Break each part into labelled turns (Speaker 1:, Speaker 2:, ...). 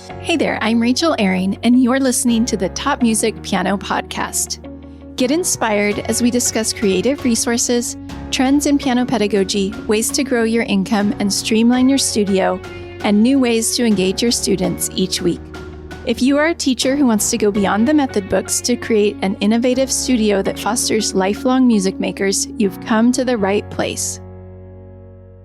Speaker 1: Hey there, I'm Rachel Ehring, and you're listening to the Top Music Piano Podcast. Get inspired as we discuss creative resources, trends in piano pedagogy, ways to grow your income and streamline your studio, and new ways to engage your students each week. If you are a teacher who wants to go beyond the method books to create an innovative studio that fosters lifelong music makers, you've come to the right place.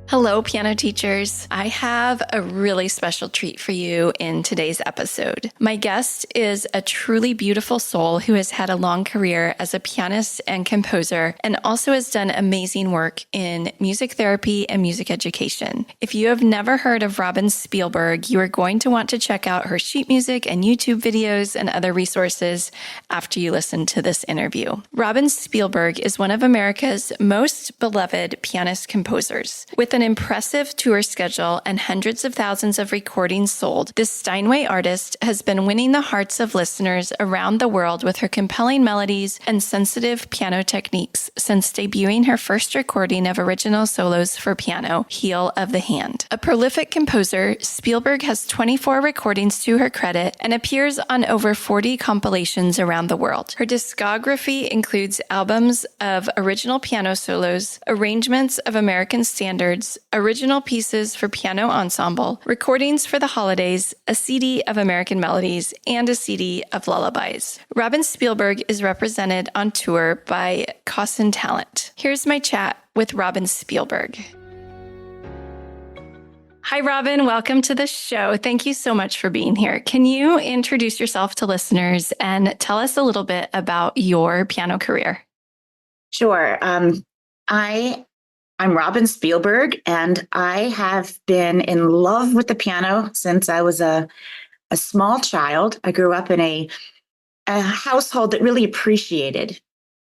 Speaker 1: Hello, piano teachers. I have a really special treat for you in today's episode. My guest is a truly beautiful soul who has had a long career as a pianist and composer and also has done amazing work in music therapy and music education. If you have never heard of Robin Spielberg, you are going to want to check out her sheet music and YouTube videos and other resources after you listen to this interview. Robin Spielberg is one of America's most beloved pianist composers. With an impressive tour schedule and hundreds of thousands of recordings sold, this Steinway artist has been winning the hearts of listeners around the world with her compelling melodies and sensitive piano techniques since debuting her first recording of original solos for piano, Heel of the Hand. A prolific composer, Spielberg has 24 recordings to her credit and appears on over 40 compilations around the world. Her discography includes albums of original piano solos, arrangements of American standards, original pieces for piano ensemble, recordings for the holidays, a CD of American melodies, and a CD of lullabies. Robin Spielberg is represented on tour by Cossin Talent. Here's my chat with Robin Spielberg. Hi, Robin. Welcome to the show. Thank you so much for being here. Can you introduce yourself to listeners and tell us a little bit about your piano career?
Speaker 2: Sure. I'm Robin Spielberg, and I have been in love with the piano since I was a small child. I grew up in a household that really appreciated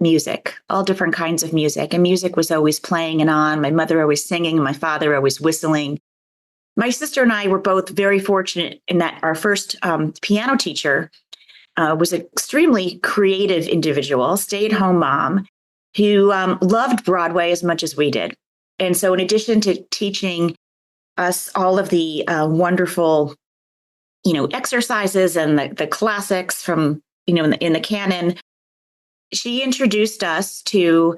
Speaker 2: music, all different kinds of music. And music was always playing and on. My mother always singing, my father always whistling. My sister and I were both very fortunate in that our first piano teacher was an extremely creative individual, stay-at-home mom, who loved Broadway as much as we did. And so in addition to teaching us all of the wonderful, exercises and the classics from, in the canon, she introduced us to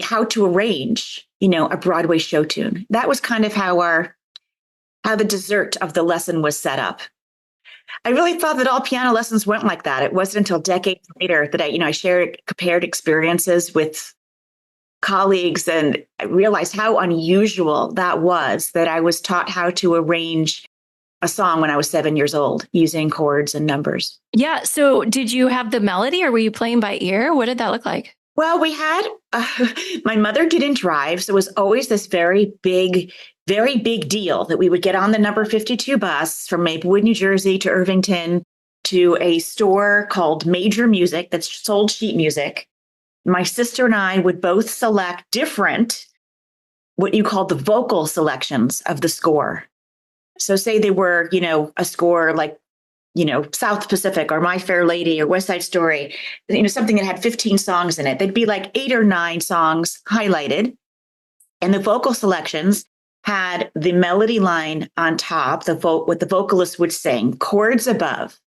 Speaker 2: how to arrange, a Broadway show tune. That was kind of how the dessert of the lesson was set up. I really thought that all piano lessons went like that. It wasn't until decades later that I compared experiences with colleagues, and I realized how unusual that was, that I was taught how to arrange a song when I was 7 years old using chords and numbers.
Speaker 1: Yeah. So did you have the melody or were you playing by ear? What did that look like?
Speaker 2: Well, we had, my mother didn't drive, so it was always this very big deal that we would get on the number 52 bus from Maplewood, New Jersey to Irvington to a store called Major Music that sold sheet music. My sister and I would both select different, what you call the vocal selections of the score. So say they were, a score like, South Pacific or My Fair Lady or West Side Story, something that had 15 songs in it. There'd be like 8 or 9 songs highlighted. And the vocal selections had the melody line on top, what the vocalist would sing, chords above,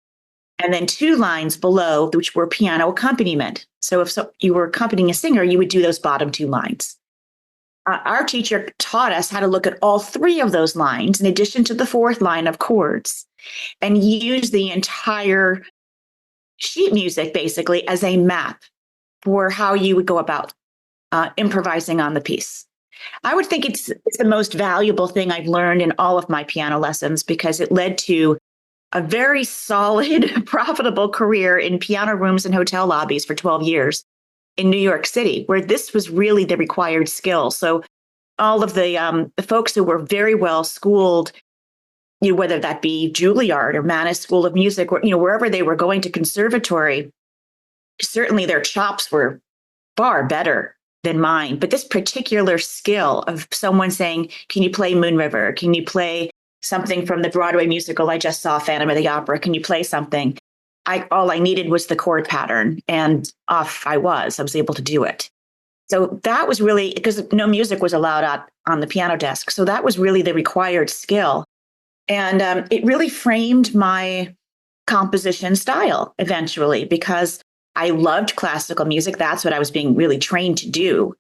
Speaker 2: and then 2 lines below, which were piano accompaniment. So if you were accompanying a singer, you would do those bottom 2 lines. Our teacher taught us how to look at all 3 of those lines, in addition to the 4th line of chords, and use the entire sheet music basically as a map for how you would go about improvising on the piece. I would think it's the most valuable thing I've learned in all of my piano lessons, because it led to a very solid, profitable career in piano rooms and hotel lobbies for 12 years in New York City, where this was really the required skill. So all of the folks who were very well schooled, whether that be Juilliard or Mannes School of Music, or wherever they were going to conservatory, certainly their chops were far better than mine. But this particular skill of someone saying, "Can you play Moon River? Can you play something from the Broadway musical I just saw, Phantom of the Opera? Can you play something?" All I needed was the chord pattern, and off I was able to do it. So that was really, because no music was allowed out on the piano desk. So that was really the required skill. And it really framed my composition style eventually because I loved classical music. That's what I was being really trained to do.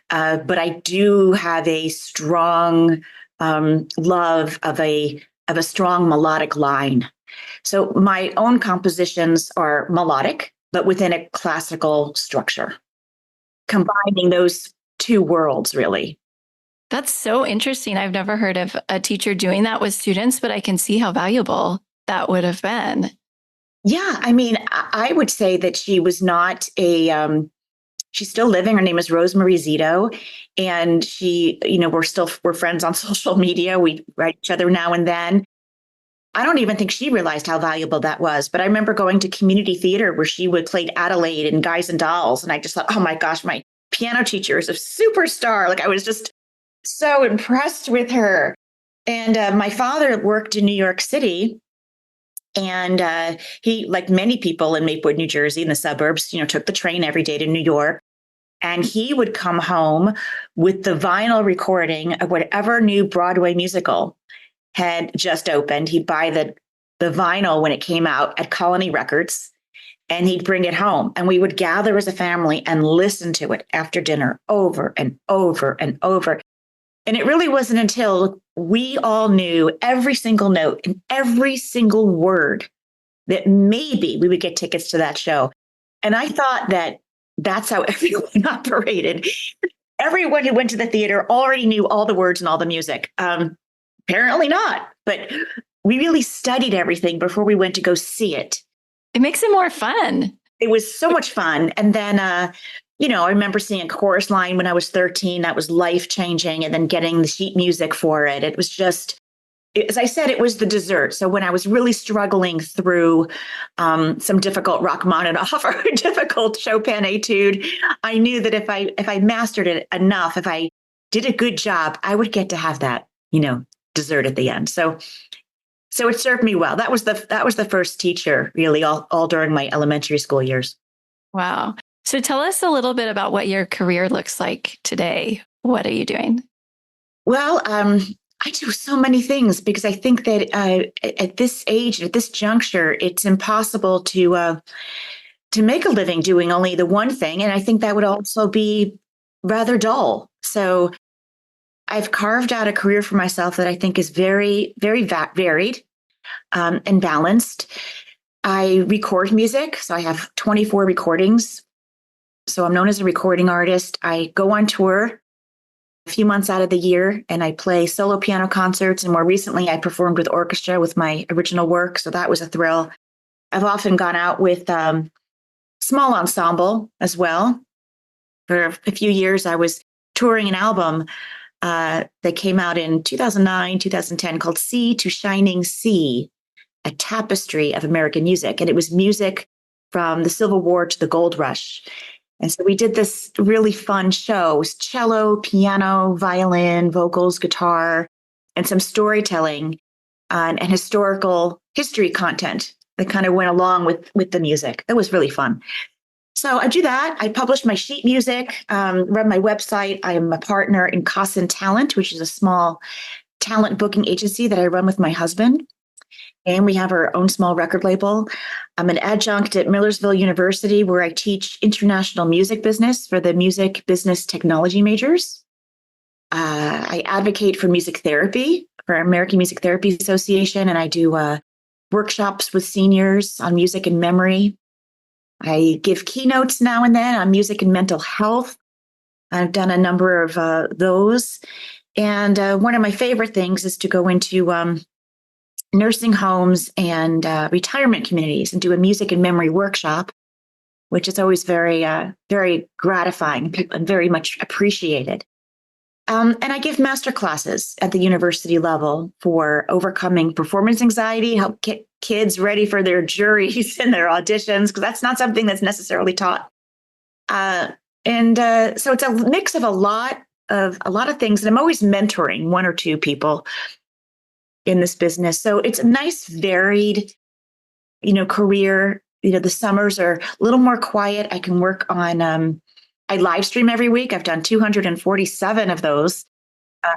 Speaker 2: But I do have a strong love of a strong melodic line. So my own compositions are melodic, but within a classical structure, combining those two worlds, really.
Speaker 1: That's so interesting. I've never heard of a teacher doing that with students, but I can see how valuable that would have been.
Speaker 2: Yeah, I mean, I would say that she was not she's still living. Her name is Rosemary Zito. And we're friends on social media. We write each other now and then. I don't even think she realized how valuable that was. But I remember going to community theater where she would play Adelaide and Guys and Dolls. And I just thought, oh my gosh, my piano teacher is a superstar. Like I was just so impressed with her. And my father worked in New York City. And he, like many people in Maplewood, New Jersey, in the suburbs, took the train every day to New York. And he would come home with the vinyl recording of whatever new Broadway musical had just opened. He'd buy the vinyl when it came out at Colony Records, and he'd bring it home. And we would gather as a family and listen to it after dinner over and over and over. And it really wasn't until we all knew every single note and every single word that maybe we would get tickets to that show. And I thought that that's how everyone operated. Everyone who went to the theater already knew all the words and all the music. Apparently not, but we really studied everything before we went to go see it.
Speaker 1: It makes it more fun.
Speaker 2: It was so much fun. And then, I remember seeing a chorus line when I was 13. That was life-changing. And then getting the sheet music for it. It was just, as I said, it was the dessert. So when I was really struggling through some difficult Rachmaninoff or a difficult Chopin etude, I knew that if I mastered it enough, if I did a good job, I would get to have that, dessert at the end. So it served me well. That was the first teacher, really, all during my elementary school years.
Speaker 1: Wow. So tell us a little bit about what your career looks like today. What are you doing?
Speaker 2: Well, I do so many things because I think that at this age, at this juncture, it's impossible to make a living doing only the one thing. And I think that would also be rather dull. So I've carved out a career for myself that I think is very, very varied and balanced. I record music. So I have 24 recordings. So I'm known as a recording artist. I go on tour a few months out of the year, and I play solo piano concerts. And more recently, I performed with orchestra with my original work. So that was a thrill. I've often gone out with small ensemble as well. For a few years, I was touring an album that came out in 2009, 2010 called Sea to Shining Sea, a tapestry of American music. And it was music from the Civil War to the Gold Rush. And so we did this really fun show. It was cello, piano, violin, vocals, guitar, and some storytelling and historical history content that kind of went along with the music. It was really fun. So I do that. I publish my sheet music, run my website. I am a partner in Cossin Talent, which is a small talent booking agency that I run with my husband. And we have our own small record label. I'm an adjunct at Millersville University, where I teach international music business for the music business technology majors. I advocate for music therapy for American Music Therapy Association, and I do workshops with seniors on music and memory. I give keynotes now and then on music and mental health. I've done a number of those. And one of my favorite things is to go into nursing homes and retirement communities and do a music and memory workshop, which is always very, very gratifying and very much appreciated. And I give master classes at the university level for overcoming performance anxiety, help get kids ready for their juries and their auditions, because that's not something that's necessarily taught. So it's a mix of a lot of things. And I'm always mentoring one or two people in this business. So it's a nice, varied, career. The summers are a little more quiet. I can work on, I live stream every week. I've done 247 of those.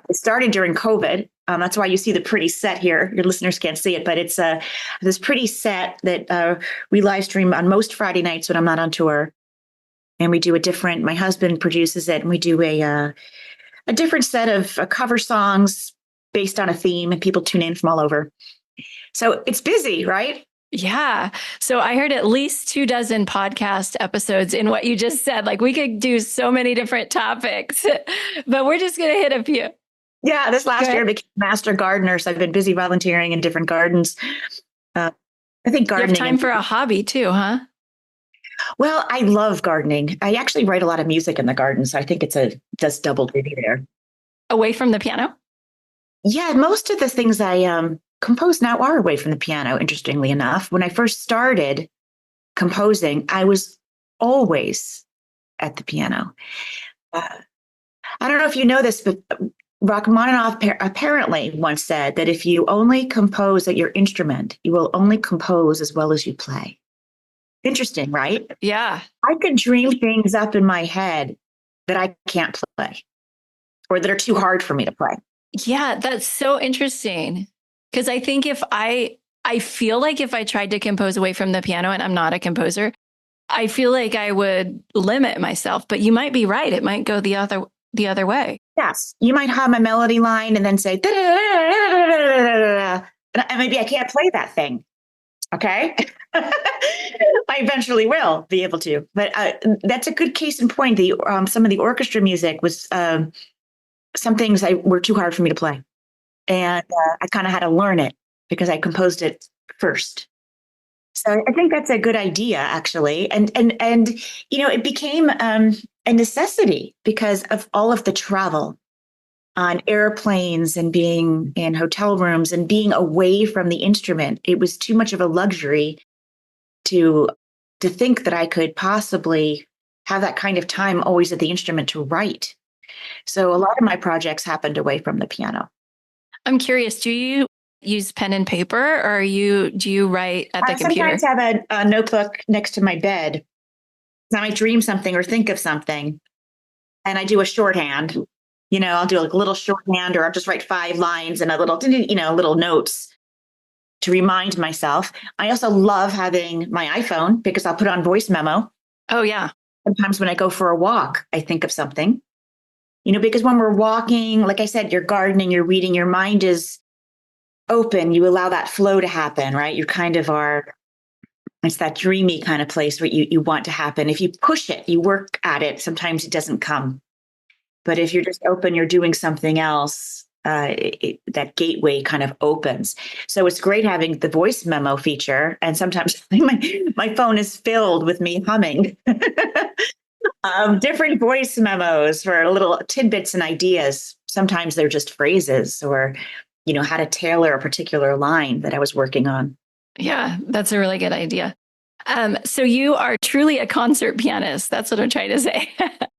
Speaker 2: It started during COVID. That's why you see the pretty set here. Your listeners can't see it, but it's this pretty set that we live stream on most Friday nights when I'm not on tour. And we do my husband produces it, and we do a different set of cover songs based on a theme, and people tune in from all over. So it's busy, right?
Speaker 1: Yeah. So I heard at least 24 podcast episodes in what you just said. Like we could do so many different topics, but we're just going to hit a few.
Speaker 2: Yeah. This last year I became master gardener. So I've been busy volunteering in different gardens. I think gardening.
Speaker 1: You have time for a hobby too, huh?
Speaker 2: Well, I love gardening. I actually write a lot of music in the garden. So I think does double duty there.
Speaker 1: Away from the piano?
Speaker 2: Yeah. Most of the things I compose now are away from the piano, interestingly enough. When I first started composing, I was always at the piano. I don't know if you know this, but Rachmaninoff apparently once said that if you only compose at your instrument, you will only compose as well as you play. Interesting, right?
Speaker 1: Yeah.
Speaker 2: I could dream things up in my head that I can't play or that are too hard for me to play.
Speaker 1: Yeah, that's so interesting. Because I think I feel like if I tried to compose away from the piano, and I'm not a composer, I feel like I would limit myself. But you might be right. It might go the other way.
Speaker 2: Yes. You might hum a melody line and then say, and maybe I can't play that thing. Okay. I eventually will be able to. But that's a good case in point. Some of the orchestra music was some things were too hard for me to play. And I kind of had to learn it because I composed it first. So I think that's a good idea, actually. And it became a necessity because of all of the travel on airplanes and being in hotel rooms and being away from the instrument. It was too much of a luxury to think that I could possibly have that kind of time always at the instrument to write. So a lot of my projects happened away from the piano.
Speaker 1: I'm curious, do you use pen and paper or do you write at the computer?
Speaker 2: I sometimes have a notebook next to my bed. I might dream something or think of something and I do a shorthand. I'll do like a little shorthand or I'll just write 5 lines and little notes to remind myself. I also love having my iPhone because I'll put on voice memo.
Speaker 1: Oh, yeah.
Speaker 2: Sometimes when I go for a walk, I think of something. Because when we're walking, like I said, you're gardening, you're reading, your mind is open. You allow that flow to happen, right? You kind of it's that dreamy kind of place where you want to happen. If you push it, you work at it, sometimes it doesn't come. But if you're just open, you're doing something else, that gateway kind of opens. So it's great having the voice memo feature. And sometimes my phone is filled with me humming. Different voice memos for little tidbits and ideas. Sometimes they're just phrases or, how to tailor a particular line that I was working on.
Speaker 1: Yeah, that's a really good idea. So you are truly a concert pianist. That's what I'm trying to say.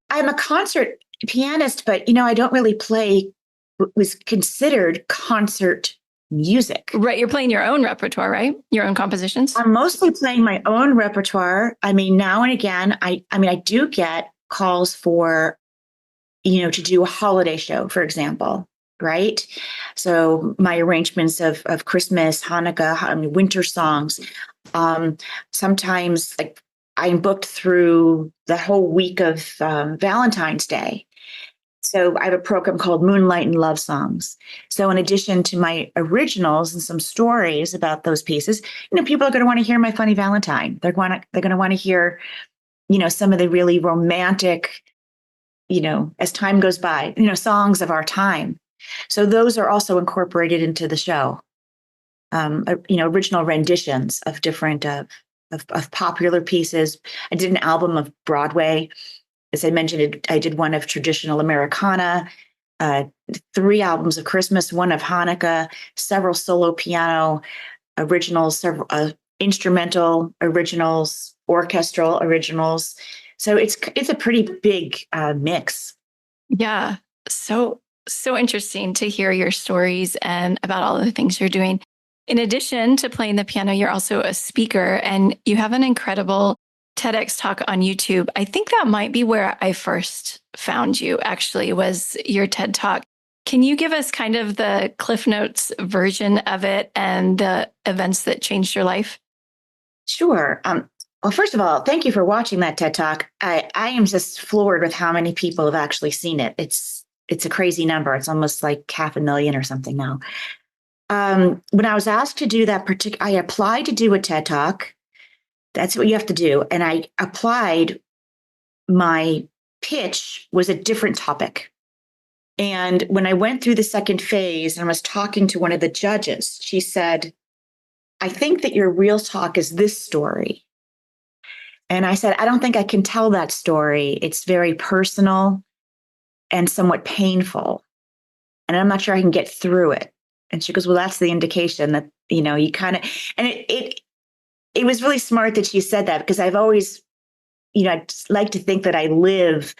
Speaker 2: I'm a concert pianist, but, I don't really play what was considered concert music.
Speaker 1: Right. You're playing your own repertoire, right? Your own compositions?
Speaker 2: I'm mostly playing my own repertoire. I mean, now and again, I do get calls for, to do a holiday show, for example, right? So my arrangements of Christmas, Hanukkah, winter songs. Sometimes like I'm booked through the whole week of Valentine's Day. So I have a program called Moonlight and Love Songs. So in addition to my originals and some stories about those pieces, people are going to want to hear my funny Valentine. They're going to want to hear, some of the really romantic, as time goes by, songs of our time. So those are also incorporated into the show. Original renditions of different of popular pieces. I did an album of Broadway. As I mentioned, I did one of traditional Americana, 3 albums of Christmas, one of Hanukkah, several solo piano originals, several instrumental originals, orchestral originals. So it's a pretty big mix.
Speaker 1: Yeah. So interesting to hear your stories and about all the things you're doing. In addition to playing the piano, you're also a speaker and you have an incredible TEDx talk on YouTube. I think that might be where I first found you, actually, was your TED talk. Can you give us kind of the Cliff Notes version of it and the events that changed your life?
Speaker 2: Sure. Well, first of all, thank you for watching that TED Talk. I am just floored with how many people have actually seen it. It's a crazy number. It's almost like 500,000 or something now. When I was asked to do that I applied to do a TED Talk. That's what you have to do. And I applied, my pitch was a different topic. And when I went through the second phase and I was talking to one of the judges, she said, I think that your real talk is this story. And I said, I don't think I can tell that story. It's very personal and somewhat painful. And I'm not sure I can get through it. And she goes, well, that's the indication that, you kind of, and it was really smart that she said that, because I've always, I like to think that I live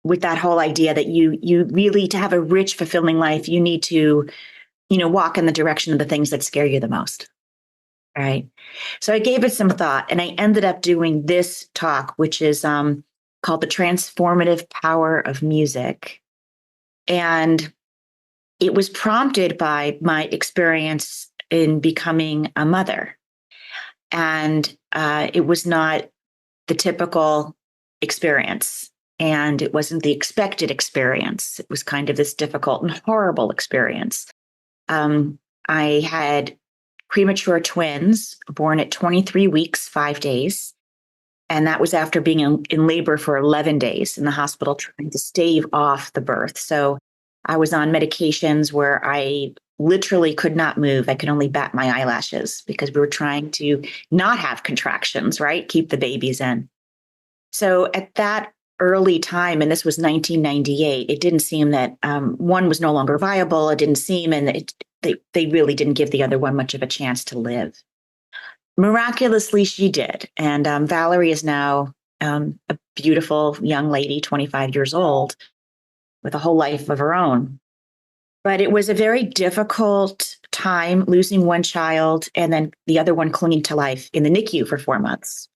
Speaker 2: with that whole idea that you really, to have a rich, fulfilling life, you need to, walk in the direction of the things that scare you the most. Right. So I gave it some thought, and I ended up doing this talk, which is called The Transformative Power of Music. And it was prompted by my experience in becoming a mother. And it was not the typical experience, and it wasn't the expected experience. It was kind of this difficult and horrible experience. I had premature twins born at 23 weeks, 5 days. And that was after being in labor for 11 days in the hospital, trying to stave off the birth. So I was on medications where I literally could not move. I could only bat my eyelashes because we were trying to not have contractions, right? Keep the babies in. So at that early time, and this was 1998, it didn't seem that one was no longer viable. It didn't seem, and they really didn't give the other one much of a chance to live. Miraculously, she did. And Valerie is now a beautiful young lady, 25 years old, with a whole life of her own. But it was a very difficult time losing one child and then the other one clinging to life in the NICU for 4 months.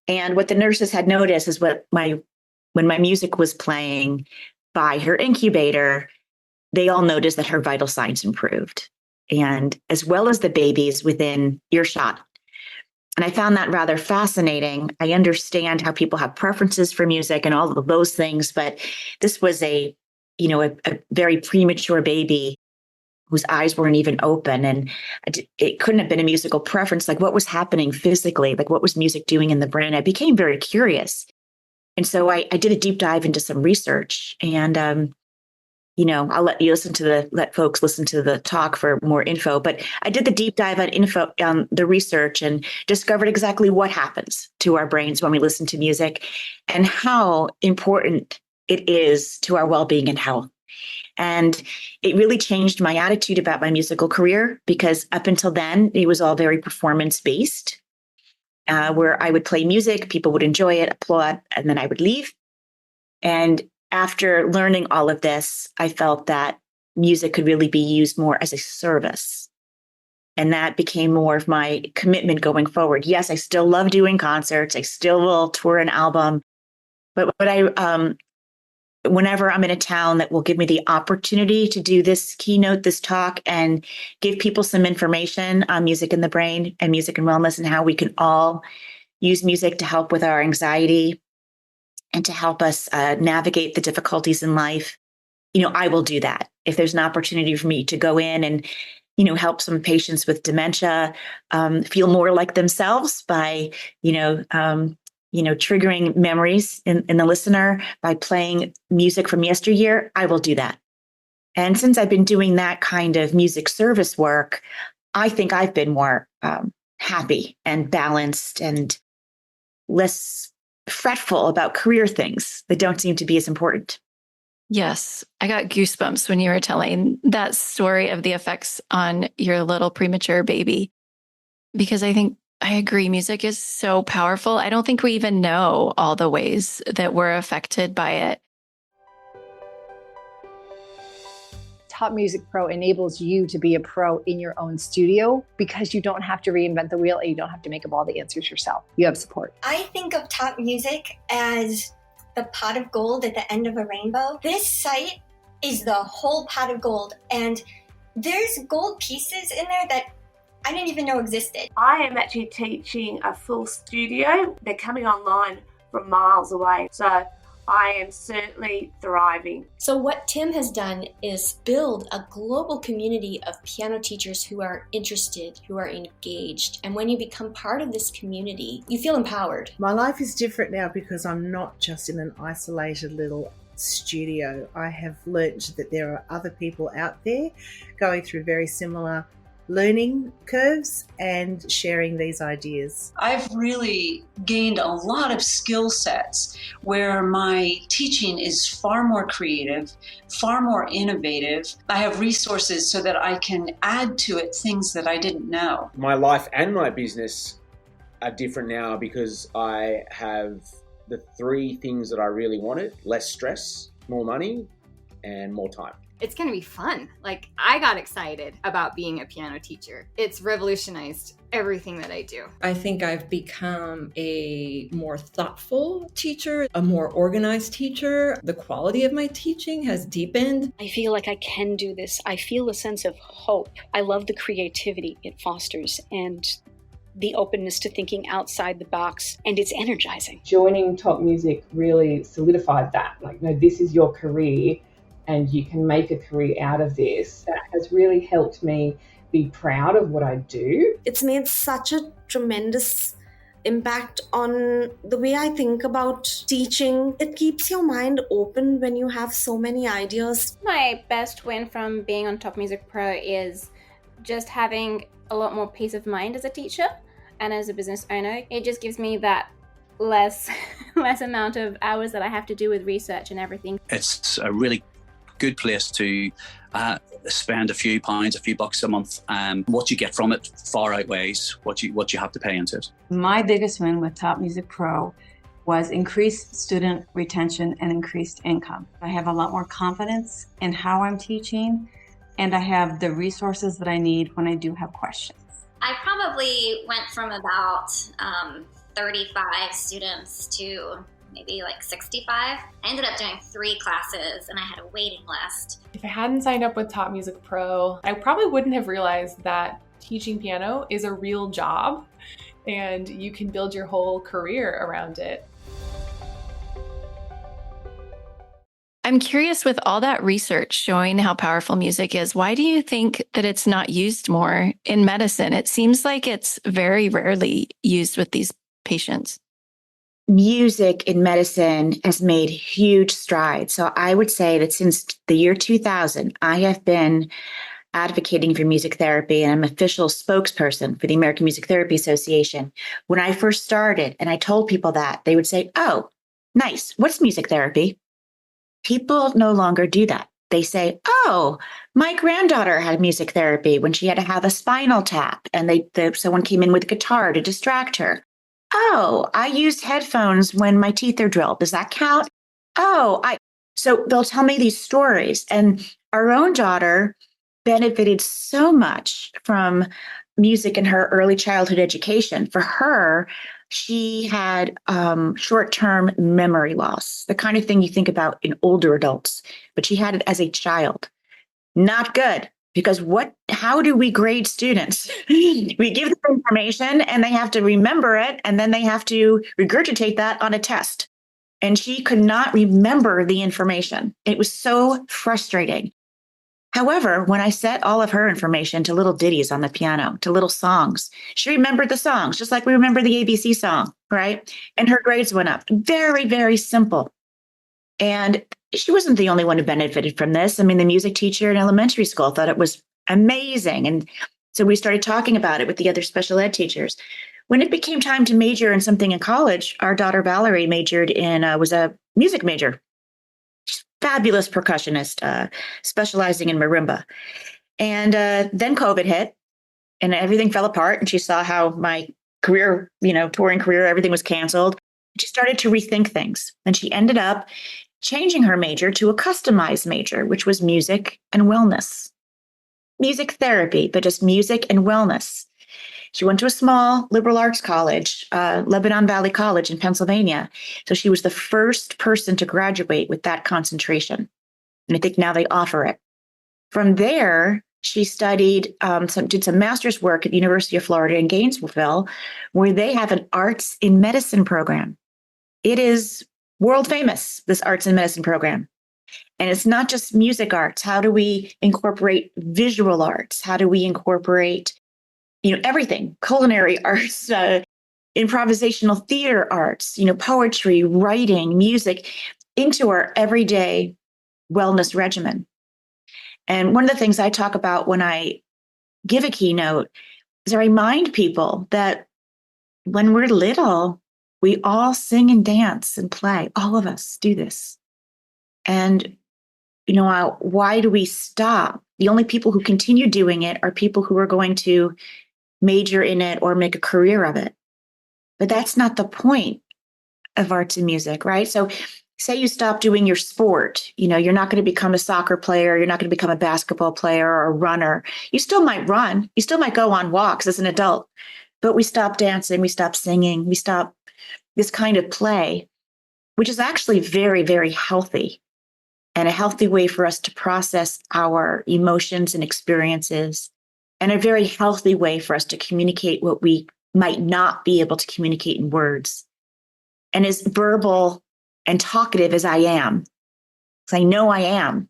Speaker 2: And what the nurses had noticed is when my music was playing by her incubator, they all noticed that her vital signs improved, and as well as the babies within earshot. And I found that rather fascinating. I understand how people have preferences for music and all of those things, but this was a very premature baby whose eyes weren't even open. And it couldn't have been a musical preference. Like, what was happening physically? Like, what was music doing in the brain? I became very curious. And so I did a deep dive into some research, and I'll let folks listen to the talk for more info, but I did the deep dive on the research and discovered exactly what happens to our brains when we listen to music and how important it is to our well-being and health. And it really changed my attitude about my musical career, because up until then, it was all very performance-based, where I would play music, people would enjoy it, applaud, and then I would leave. And after learning all of this, I felt that music could really be used more as a service. And that became more of my commitment going forward. Yes, I still love doing concerts. I still will tour an album. But whenever I'm in a town that will give me the opportunity to do this keynote, this talk, and give people some information on music in the brain and music and wellness and how we can all use music to help with our anxiety and to help us navigate the difficulties in life, I will do that. If there's an opportunity for me to go in and, help some patients with dementia feel more like themselves by, triggering memories in the listener by playing music from yesteryear, I will do that. And since I've been doing that kind of music service work, I think I've been more happy and balanced and less fretful about career things that don't seem to be as important.
Speaker 1: Yes, I got goosebumps when you were telling that story of the effects on your little premature baby, because I agree, music is so powerful. I don't think we even know all the ways that we're affected by it.
Speaker 3: Top Music Pro enables you to be a pro in your own studio, because you don't have to reinvent the wheel and you don't have to make up all the answers yourself. You have support.
Speaker 4: I think of Top Music as the pot of gold at the end of a rainbow. This site is the whole pot of gold. And there's gold pieces in there that I didn't even know existed.
Speaker 5: I am actually teaching a full studio. They're coming online from miles away. So I am certainly thriving.
Speaker 4: So what Tim has done is build a global community of piano teachers who are interested, who are engaged. And when you become part of this community, you feel empowered.
Speaker 6: My life is different now because I'm not just in an isolated little studio. I have learnt that there are other people out there going through very similar learning curves and sharing these ideas.
Speaker 7: I've really gained a lot of skill sets where my teaching is far more creative, far more innovative. I have resources so that I can add to it things that I didn't know.
Speaker 8: My life and my business are different now because I have the three things that I really wanted: less stress, more money, and more time.
Speaker 9: It's going to be fun. Like, I got excited about being a piano teacher. It's revolutionized everything that I do.
Speaker 10: I think I've become a more thoughtful teacher, a more organized teacher. The quality of my teaching has deepened.
Speaker 11: I feel like I can do this. I feel a sense of hope. I love the creativity it fosters and the openness to thinking outside the box, and it's energizing.
Speaker 12: Joining Top Music really solidified that. Like, no, this is your career, and you can make a career out of this. That has really helped me be proud of what I do.
Speaker 13: It's made such a tremendous impact on the way I think about teaching. It keeps your mind open when you have so many ideas.
Speaker 14: My best win from being on Top Music Pro is just having a lot more peace of mind as a teacher and as a business owner. It just gives me that less amount of hours that I have to do with research and everything.
Speaker 15: It's a really good place to spend a few pounds, a few bucks a month. What you get from it far outweighs what you have to pay into it.
Speaker 16: My biggest win with Top Music Pro was increased student retention and increased income. I have a lot more confidence in how I'm teaching, and I have the resources that I need when I do have questions.
Speaker 17: I probably went from about 35 students to maybe like 65. I ended up doing 3 classes and I had a waiting list.
Speaker 18: If I hadn't signed up with Top Music Pro, I probably wouldn't have realized that teaching piano is a real job and you can build your whole career around it.
Speaker 1: I'm curious, with all that research showing how powerful music is, why do you think that it's not used more in medicine? It seems like it's very rarely used with these patients.
Speaker 2: Music in medicine has made huge strides. So I would say that since the year 2000, I have been advocating for music therapy, and I'm an official spokesperson for the American Music Therapy Association. When I first started and I told people that, they would say, "Oh, nice. What's music therapy?" People no longer do that. They say, "Oh, my granddaughter had music therapy when she had to have a spinal tap, and someone came in with a guitar to distract her. Oh, I used headphones when my teeth are drilled. Does that count? So they'll tell me these stories. And our own daughter benefited so much from music in her early childhood education. For her, she had short-term memory loss, the kind of thing you think about in older adults, but she had it as a child. Not good. Because how do we grade students? We give them information and they have to remember it, and then they have to regurgitate that on a test. And she could not remember the information. It was so frustrating. However, when I set all of her information to little ditties on the piano, to little songs, she remembered the songs, just like we remember the ABC song, right? And her grades went up. Very, very simple. And she wasn't the only one who benefited from this. I mean, the music teacher in elementary school thought it was amazing. And so we started talking about it with the other special ed teachers. When it became time to major in something in college, our daughter Valerie was a music major. She's a fabulous percussionist, specializing in marimba. And then COVID hit and everything fell apart. And she saw how my career, touring career, everything was canceled. She started to rethink things. And she ended up changing her major to a customized major, which was music and wellness. Music therapy, but just music and wellness. She went to a small liberal arts college, Lebanon Valley College in Pennsylvania. So she was the first person to graduate with that concentration. And I think now they offer it. From there, she studied, did some master's work at the University of Florida in Gainesville, where they have an arts in medicine program. It is world famous, this arts in medicine program. And it's not just music arts. How do we incorporate visual arts? How do we incorporate, everything, culinary arts, improvisational theater arts, poetry, writing, music into our everyday wellness regimen. And one of the things I talk about when I give a keynote is I remind people that when we're little, we all sing and dance and play. All of us do this. And, why do we stop? The only people who continue doing it are people who are going to major in it or make a career of it. But that's not the point of arts and music, right? So say you stop doing your sport, you're not going to become a soccer player. You're not going to become a basketball player or a runner. You still might run. You still might go on walks as an adult, but we stop dancing. We stop singing. We stop this kind of play, which is actually very, very healthy and a healthy way for us to process our emotions and experiences, and a very healthy way for us to communicate what we might not be able to communicate in words. And as verbal and talkative as I am, because I know I am,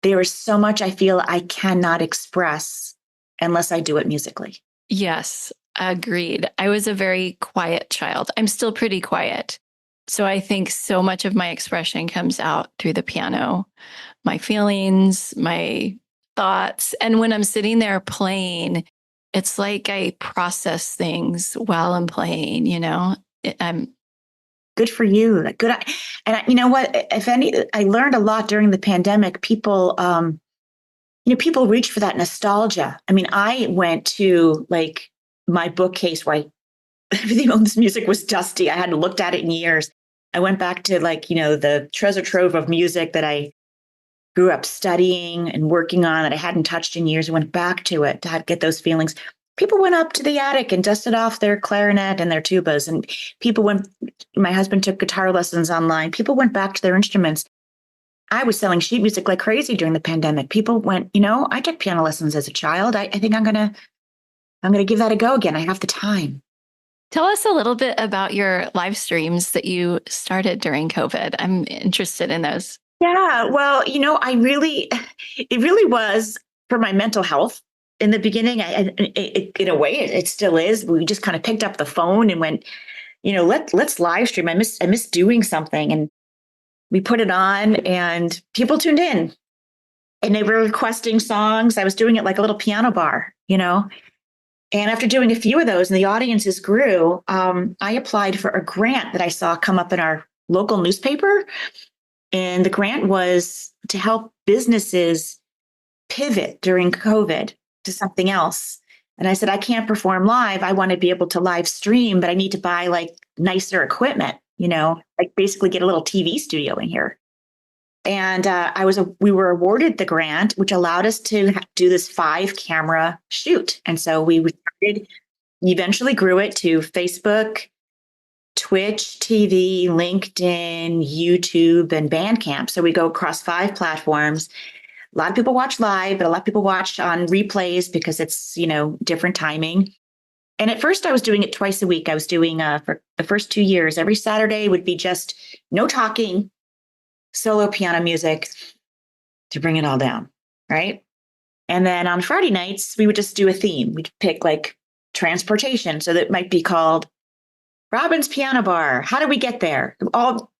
Speaker 2: there is so much I feel I cannot express unless I do it musically.
Speaker 1: Yes, agreed. I was a very quiet child. I'm still pretty quiet. So I think so much of my expression comes out through the piano, my feelings, my thoughts. And when I'm sitting there playing, it's like I process things while I'm playing, I'm
Speaker 2: good for you. Good. And you know what, I learned a lot during the pandemic. People, people reach for that nostalgia. I mean, I went to my bookcase where everything on this music was dusty. I hadn't looked at it in years. I went back to the treasure trove of music that I grew up studying and working on that I hadn't touched in years. I went back to it to get those feelings. People went up to the attic and dusted off their clarinet and their tubas. And my husband took guitar lessons online. People went back to their instruments. I was selling sheet music like crazy during the pandemic. People went, I took piano lessons as a child. I think I'm going to give that a go again. I have the time.
Speaker 1: Tell us a little bit about your live streams that you started during COVID. I'm interested in those.
Speaker 2: Yeah, well, it really was for my mental health. In the beginning, in a way, it still is. We just kind of picked up the phone and went, let's live stream. I miss doing something, and we put it on, and people tuned in, and they were requesting songs. I was doing it like a little piano bar, And after doing a few of those, and the audiences grew, I applied for a grant that I saw come up in our local newspaper. And the grant was to help businesses pivot during COVID to something else. And I said, I can't perform live. I want to be able to live stream, but I need to buy nicer equipment, basically get a little TV studio in here. And we were awarded the grant, which allowed us to do this 5-camera shoot. And so we eventually grew it to Facebook, Twitch TV, LinkedIn, YouTube, and Bandcamp. So we go across 5 platforms. A lot of people watch live, but a lot of people watch on replays because it's, different timing. And at first I was doing it twice a week. I was doing for the first 2 years, every Saturday would be just no talking, solo piano music to bring it all down, right? And then on Friday nights, we would just do a theme. We'd pick transportation. So that might be called Robin's Piano Bar. How did we get there? All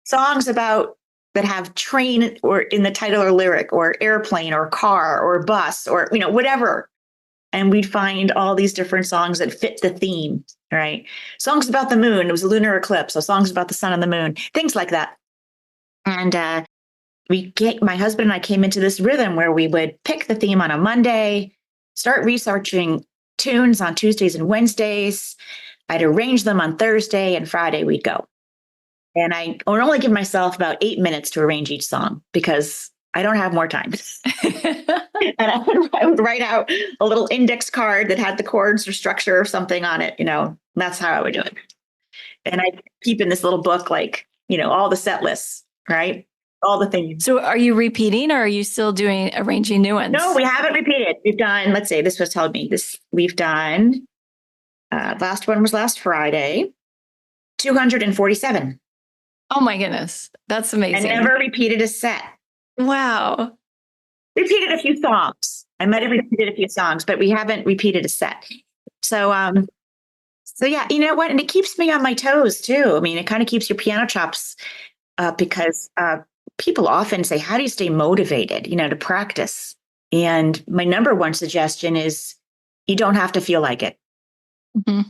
Speaker 2: songs that have train or in the title or lyric, or airplane or car or bus or, whatever. And we'd find all these different songs that fit the theme, right? Songs about the moon. It was a lunar eclipse. So songs about the sun and the moon, things like that. And my husband and I came into this rhythm where we would pick the theme on a Monday, start researching tunes on Tuesdays and Wednesdays. I'd arrange them on Thursday, and Friday we'd go. And I would only give myself about 8 minutes to arrange each song because I don't have more time. And I would write out a little index card that had the chords or structure or something on it. That's how I would do it. And I keep in this little book, all the set lists, right? all the things.
Speaker 1: So are you repeating, or are you still arranging new ones?
Speaker 2: No, we haven't repeated. We've done, let's say, this was telling me this, we've done, last one was last Friday, 247.
Speaker 1: Oh my goodness. That's amazing.
Speaker 2: I never repeated a set.
Speaker 1: Wow.
Speaker 2: Repeated a few songs. I might have repeated a few songs, but we haven't repeated a set. So, so yeah, you know what? And it keeps me on my toes too. I mean, it kind of keeps your piano chops because people often say, how do you stay motivated, to practice? And my number one suggestion is you don't have to feel like it.
Speaker 1: Mm-hmm.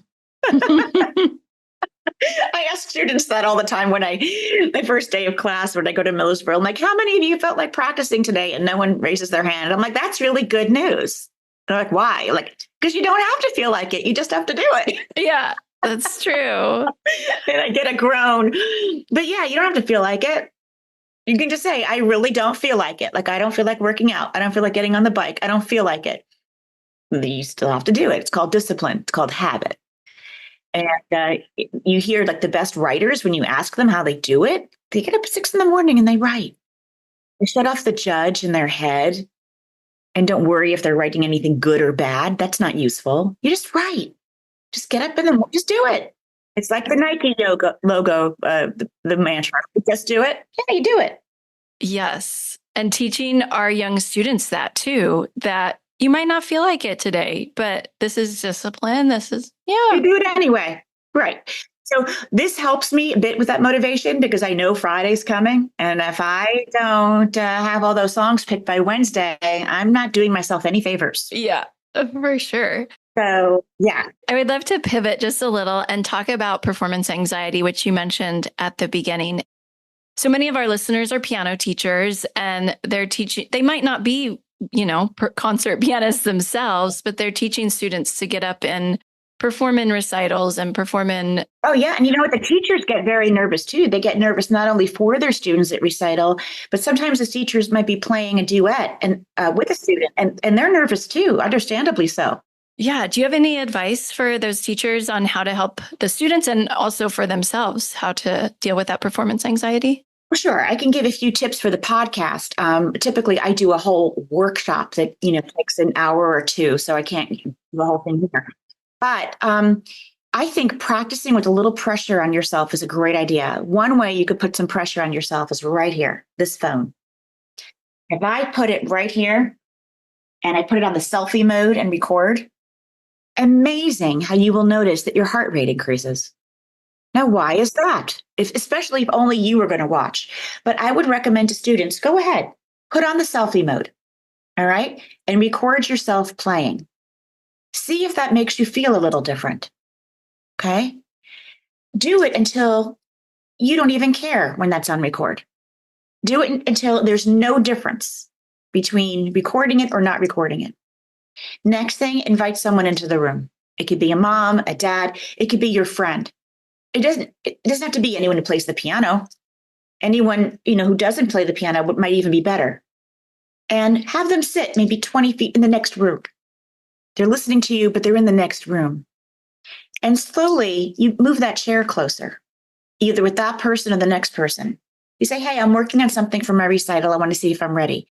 Speaker 2: I ask students that all the time when my first day of class, when I go to Millersville, I'm like, how many of you felt like practicing today? And no one raises their hand. I'm like, that's really good news. They're like, why? Like, because you don't have to feel like it. You just have to do it.
Speaker 1: Yeah, that's true.
Speaker 2: And I get a groan. But yeah, you don't have to feel like it. You can just say, I really don't feel like it. Like, I don't feel like working out. I don't feel like getting on the bike. I don't feel like it. You still have to do it. It's called discipline. It's called habit. And you hear like the best writers, when you ask them how they do it, they get up at 6 a.m. and they write. They shut off the judge in their head and don't worry if they're writing anything good or bad. That's not useful. You just write. Just get up and just do it. It's like the Nike logo, the mantra. Just do it. Yeah, you do it.
Speaker 1: Yes. And teaching our young students that too, that you might not feel like it today, but this is discipline.
Speaker 2: You do it anyway. Right. So this helps me a bit with that motivation because I know Friday's coming. And if I don't have all those songs picked by Wednesday, I'm not doing myself any favors.
Speaker 1: Yeah, for sure.
Speaker 2: So, yeah.
Speaker 1: I would love to pivot just a little and talk about performance anxiety, which you mentioned at the beginning. So many of our listeners are piano teachers and they're teaching, they might not be, concert pianists themselves, but they're teaching students to get up and perform in recitals and perform in.
Speaker 2: Oh, yeah. And you know what? The teachers get very nervous too. They get nervous not only for their students at recital, but sometimes the teachers might be playing a duet and with a student and they're nervous too, understandably so.
Speaker 1: Yeah. Do you have any advice for those teachers on how to help the students and also for themselves, how to deal with that performance anxiety?
Speaker 2: Sure. I can give a few tips for the podcast. Typically, I do a whole workshop that, takes an hour or two, so I can't do the whole thing here. But I think practicing with a little pressure on yourself is a great idea. One way you could put some pressure on yourself is right here, this phone. If I put it right here and I put it on the selfie mode and record, amazing how you will notice that your heart rate increases. Now, why is that? Especially if only you are going to watch. But I would recommend to students, go ahead, put on the selfie mode, all right? And record yourself playing. See if that makes you feel a little different, okay? Do it until you don't even care when that's on record. Do it until there's no difference between recording it or not recording it. Next thing, invite someone into the room. It could be a mom, a dad, it could be your friend. It doesn't have to be anyone who plays the piano. Anyone, who doesn't play the piano might even be better. And have them sit maybe 20 feet in the next room. They're listening to you, but they're in the next room. And slowly you move that chair closer, either with that person or the next person. You say, hey, I'm working on something for my recital. I want to see if I'm ready.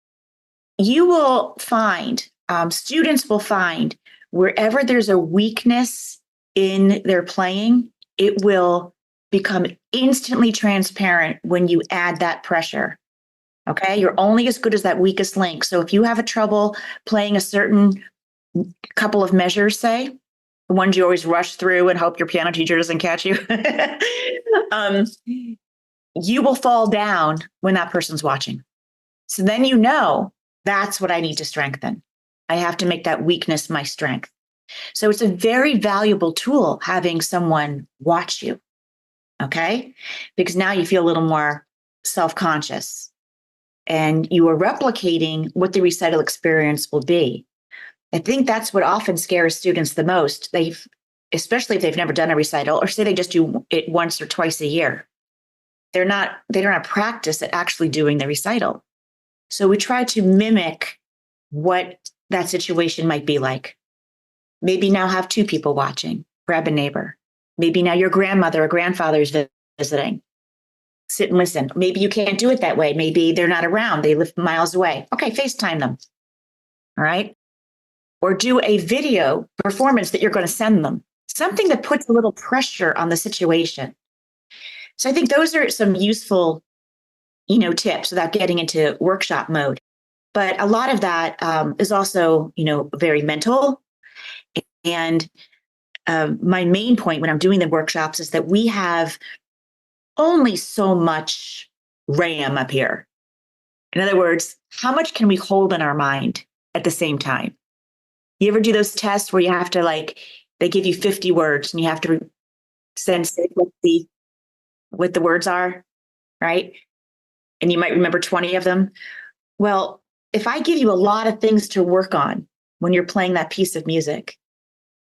Speaker 2: You will find, students will find wherever there's a weakness in their playing, it will become instantly transparent when you add that pressure. Okay. You're only as good as that weakest link. So if you have a trouble playing a certain couple of measures, say, the ones you always rush through and hope your piano teacher doesn't catch you, you will fall down when that person's watching. So then that's what I need to strengthen. I have to make that weakness my strength. So it's a very valuable tool having someone watch you, okay? Because now you feel a little more self-conscious and you are replicating what the recital experience will be. I think that's what often scares students the most. Especially if they've never done a recital or say they just do it once or twice a year. They don't have practice at actually doing the recital. So we try to mimic what that situation might be like. Maybe now have 2 people watching, grab a neighbor. Maybe now your grandmother or grandfather is visiting. sit and listen. Maybe you can't do it that way. Maybe they're not around. They live miles away. Okay, FaceTime them. All right. Or do a video performance that you're going to send them. Something that puts a little pressure on the situation. So I think those are some useful, tips without getting into workshop mode. But a lot of that is also, very mental. And my main point when I'm doing the workshops is that we have only so much RAM up here. In other words, how much can we hold in our mind at the same time? You ever do those tests where you have to they give you 50 words and you have to sense what the words are, right? And you might remember 20 of them. Well, if I give you a lot of things to work on when you're playing that piece of music,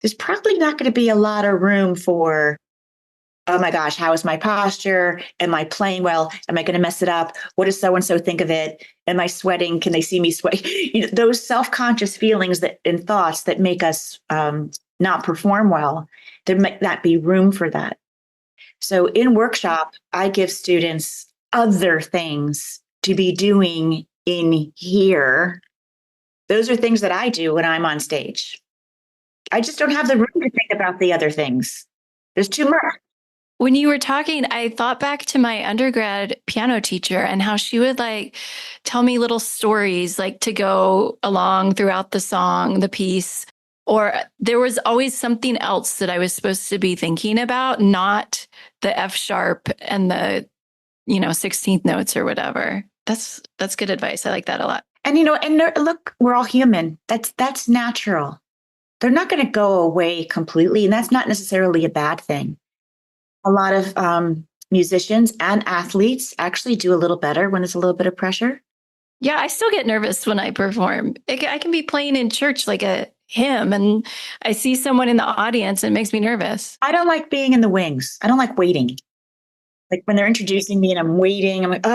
Speaker 2: there's probably not going to be a lot of room for, oh my gosh, how is my posture? Am I playing well? Am I going to mess it up? What does so-and-so think of it? Am I sweating? Can they see me sweat? Those self-conscious feelings and thoughts that make us not perform well, there might not be room for that. So in workshop, I give students other things to be doing in here. Those are things that I do when I'm on stage. I just don't have the room to think about the other things. There's too much.
Speaker 1: When you were talking, I thought back to my undergrad piano teacher and how she would tell me little stories to go along throughout the song, the piece, or there was always something else that I was supposed to be thinking about, not the F sharp and the, 16th notes or whatever. That's good advice. I like that a lot.
Speaker 2: And, look, we're all human. That's natural. They're not going to go away completely. And that's not necessarily a bad thing. A lot of musicians and athletes actually do a little better when there's a little bit of pressure.
Speaker 1: Yeah, I still get nervous when I perform. I can be playing in church like a hymn and I see someone in the audience and it makes me nervous.
Speaker 2: I don't like being in the wings. I don't like waiting. Like when they're introducing me and I'm waiting, I'm like,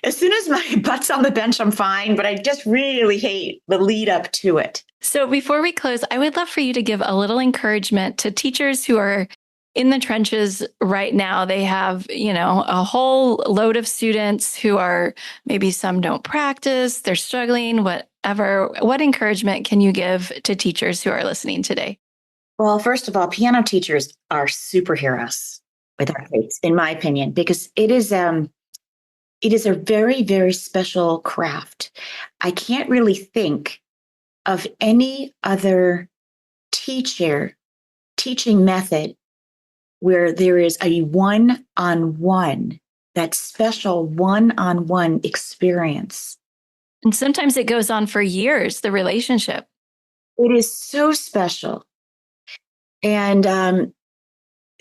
Speaker 2: as soon as my butt's on the bench, I'm fine. But I just really hate the lead up to it.
Speaker 1: So before we close, I would love for you to give a little encouragement to teachers who are in the trenches right now. They have, a whole load of students who are, maybe some don't practice, they're struggling, whatever. What encouragement can you give to teachers who are listening today?
Speaker 2: Well, first of all, piano teachers are superheroes with our kids, in my opinion, because it is a very, very special craft. I can't really think of any other teaching method where there is a one-on-one, that special one-on-one experience.
Speaker 1: And sometimes it goes on for years, the relationship.
Speaker 2: It is so special. And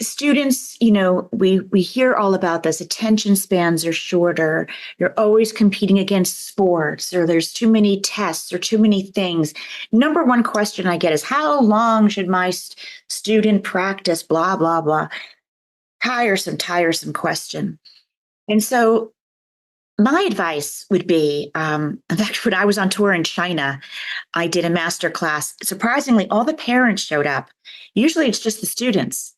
Speaker 2: students, we hear all about this. Attention spans are shorter. You're always competing against sports, or there's too many tests or too many things. Number one question I get is, how long should my student practice? Blah, blah, blah. Tiresome question. And so my advice would be, in fact, when I was on tour in China, I did a master class. Surprisingly, all the parents showed up. Usually it's just the students.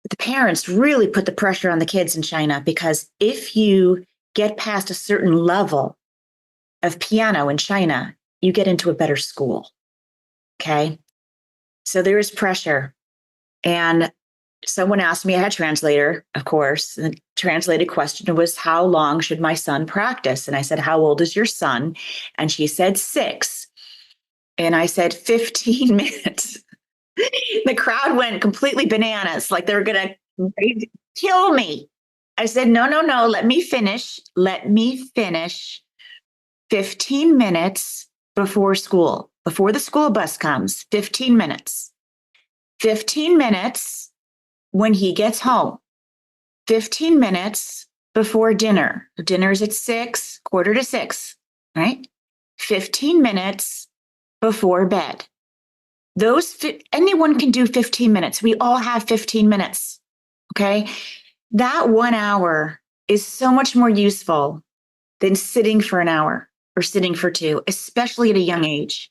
Speaker 2: But the parents really put the pressure on the kids in China, because if you get past a certain level of piano in China, you get into a better school. Okay. So there is pressure. And someone asked me, I had a translator, of course. The translated question was, how long should my son practice? And I said, how old is your son? And she said 6. And I said 15 minutes. The crowd went completely bananas, like they were going to kill me. I said, no, let me finish. 15 minutes before school, before the school bus comes, 15 minutes. 15 minutes when he gets home. 15 minutes before dinner. Dinner's at 6, 5:45, right? 15 minutes before bed. Anyone can do 15 minutes. We all have 15 minutes. Okay. That 1 hour is so much more useful than sitting for an hour or sitting for 2, especially at a young age,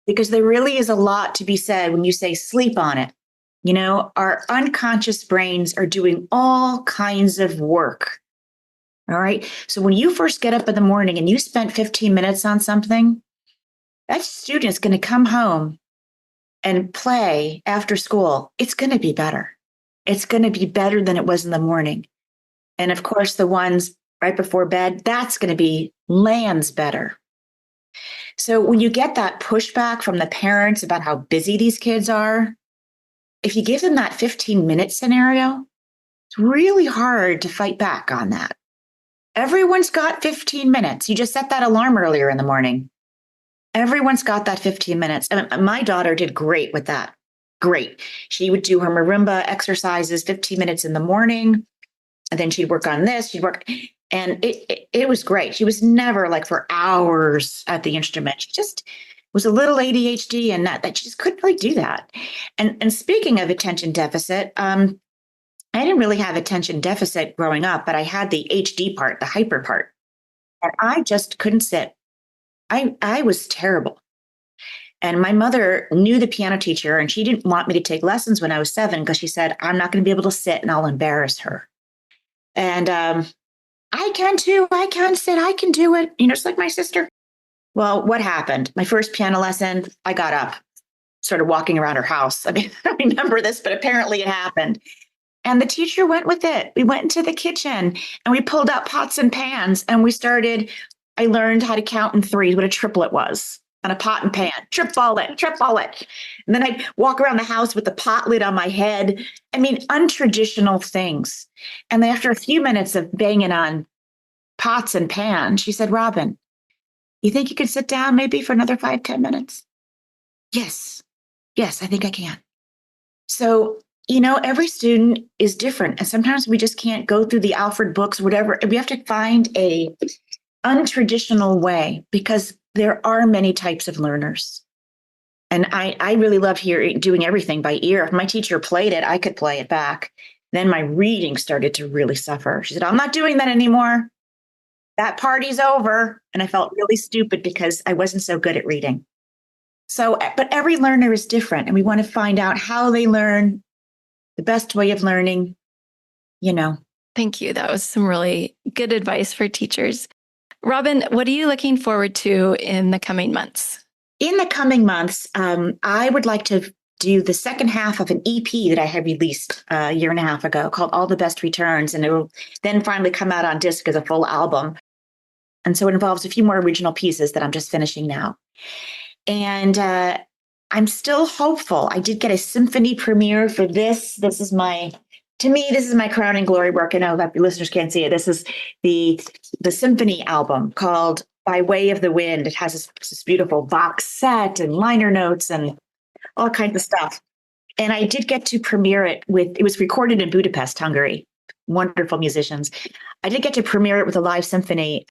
Speaker 2: because there really is a lot to be said when you say sleep on it. Our unconscious brains are doing all kinds of work All right. So when you first get up in the morning and you spent 15 minutes on something, that student is going to come home and play after school. It's going to be better. It's going to be better than it was in the morning. And of course, the ones right before bed, that's going to be lands better. So when you get that pushback from the parents about how busy these kids are, if you give them that 15-minute scenario, it's really hard to fight back on that. Everyone's got 15 minutes. You just set that alarm earlier in the morning. Everyone's got that 15 minutes. And my daughter did great with that. Great. She would do her marimba exercises 15 minutes in the morning, and then she'd work on this, and it was great. She was never like for hours at the instrument. She just was a little ADHD and that she just couldn't really do that. And speaking of attention deficit, I didn't really have attention deficit growing up, but I had the HD part, the hyper part, and I just couldn't sit. I was terrible. And my mother knew the piano teacher, and she didn't want me to take lessons when I was 7 because she said, I'm not going to be able to sit and I'll embarrass her. And I can too. I can sit. I can do it. Just like my sister. Well, what happened? My first piano lesson, I got up, started walking around her house. I mean, I don't remember this, but apparently it happened. And the teacher went with it. We went into the kitchen and we pulled out pots and pans and I learned how to count in 3s, what a triplet was on a pot and pan. Triple it. And then I'd walk around the house with the pot lid on my head. I mean, untraditional things. And then after a few minutes of banging on pots and pans, she said, Robin, you think you could sit down maybe for another 5-10 minutes? Yes, I think I can. So, every student is different. And sometimes we just can't go through the Alfred books, whatever. We have to find a untraditional way because there are many types of learners. And I really love doing everything by ear. If my teacher played it, I could play it back. Then my reading started to really suffer. She said, I'm not doing that anymore. That party's over. And I felt really stupid because I wasn't so good at reading. So, but every learner is different. And we want to find out how they learn, the best way of learning,
Speaker 1: Thank you. That was some really good advice for teachers. Robin, what are you looking forward to in the coming months?
Speaker 2: In the coming months, I would like to do the second half of an EP that I had released a year and a half ago called All the Best Returns. And it will then finally come out on disc as a full album. And so it involves a few more original pieces that I'm just finishing now. And I'm still hopeful. I did get a symphony premiere for this. This is my crowning glory work. I know that your listeners can't see it. This is the symphony album called By Way of the Wind. It has this beautiful box set and liner notes and all kinds of stuff. And I did get to premiere it it was recorded in Budapest, Hungary. Wonderful musicians. I did get to premiere it with a live symphony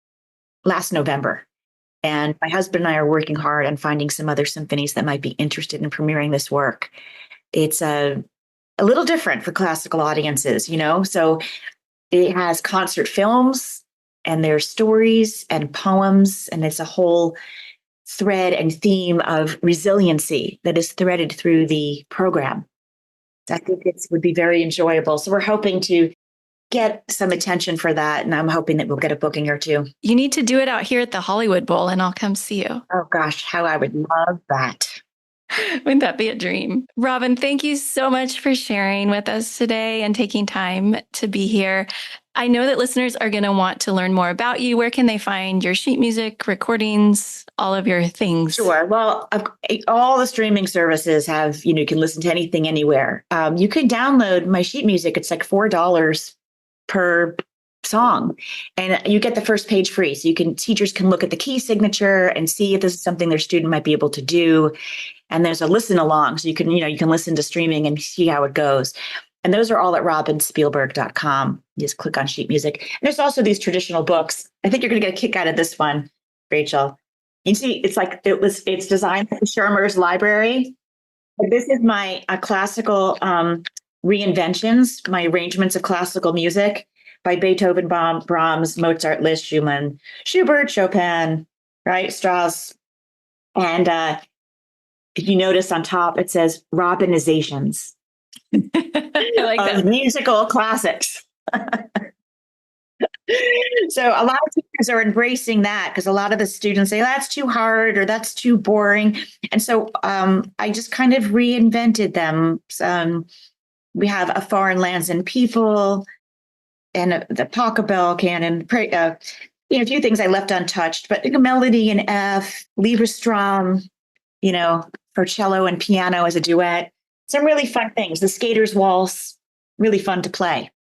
Speaker 2: last November. And my husband and I are working hard on finding some other symphonies that might be interested in premiering this work. It's a little different for classical audiences, so it has concert films and there's stories and poems, and it's a whole thread and theme of resiliency that is threaded through the program. I think it would be very enjoyable. So we're hoping to get some attention for that, and I'm hoping that we'll get a booking or two.
Speaker 1: You need to do it out here at the Hollywood Bowl, and I'll come see you.
Speaker 2: Oh gosh, how I would love that.
Speaker 1: Wouldn't that be a dream? Robin, thank you so much for sharing with us today and taking time to be here. I know that listeners are going to want to learn more about you. Where can they find your sheet music, recordings, all of your things?
Speaker 2: Sure. Well, all the streaming services have, you can listen to anything, anywhere. You can download my sheet music. It's like $4 per song, and you get the first page free. So teachers can look at the key signature and see if this is something their student might be able to do. And there's a listen along. So you can listen to streaming and see how it goes. And those are all at robinspielberg.com. You just click on sheet music. And there's also these traditional books. I think you're going to get a kick out of this one, Rachel. You see, it's designed for Shermer's library. This is my classical reinventions, my arrangements of classical music by Beethoven, Brahms, Mozart, Liszt, Schumann, Schubert, Chopin, right? Strauss. And if you notice on top, it says Robinizations.
Speaker 1: I like that.
Speaker 2: Musical classics. So a lot of teachers are embracing that because a lot of the students say that's too hard or that's too boring. And so I just kind of reinvented them. We have A Foreign Lands and People and the Pachelbel canon, a few things I left untouched, but a melody in F, Liebestraum, for cello and piano as a duet. Some really fun things. The Skater's Waltz, really fun to play.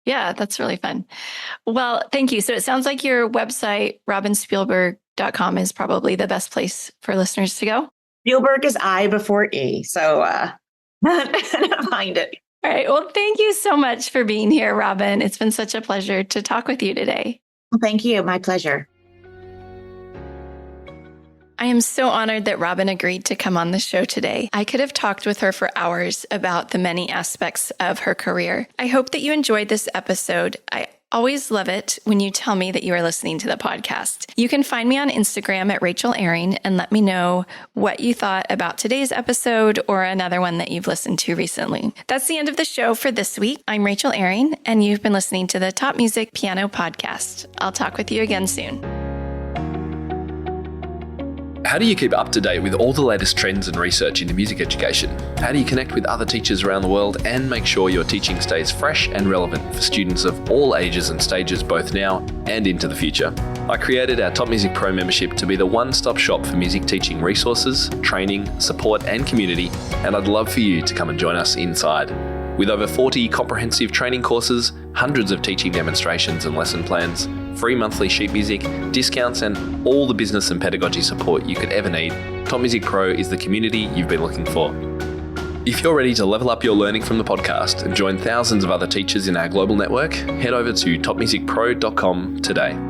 Speaker 1: Yeah, that's really fun. Well, thank you. So it sounds like your website, robinspielberg.com, is probably the best place for listeners to go.
Speaker 2: Spielberg is I before E. So find it.
Speaker 1: All right. Well, thank you so much for being here, Robin. It's been such a pleasure to talk with you today.
Speaker 2: Well, thank you. My pleasure.
Speaker 1: I am so honored that Robin agreed to come on the show today. I could have talked with her for hours about the many aspects of her career. I hope that you enjoyed this episode. I always love it when you tell me that you are listening to the podcast. You can find me on Instagram at Rachel Ehring and let me know what you thought about today's episode or another one that you've listened to recently. That's the end of the show for this week. I'm Rachel Ehring, and you've been listening to the Top Music Piano Podcast. I'll talk with you again soon.
Speaker 19: How do you keep up to date with all the latest trends and research into music education? How do you connect with other teachers around the world and make sure your teaching stays fresh and relevant for students of all ages and stages, both now and into the future? I created our Top Music Pro membership to be the one-stop shop for music teaching resources, training, support and community, and I'd love for you to come and join us inside. With over 40 comprehensive training courses, hundreds of teaching demonstrations and lesson plans, free monthly sheet music, discounts, and all the business and pedagogy support you could ever need, Top Music Pro is the community you've been looking for. If you're ready to level up your learning from the podcast and join thousands of other teachers in our global network, head over to topmusicpro.com today.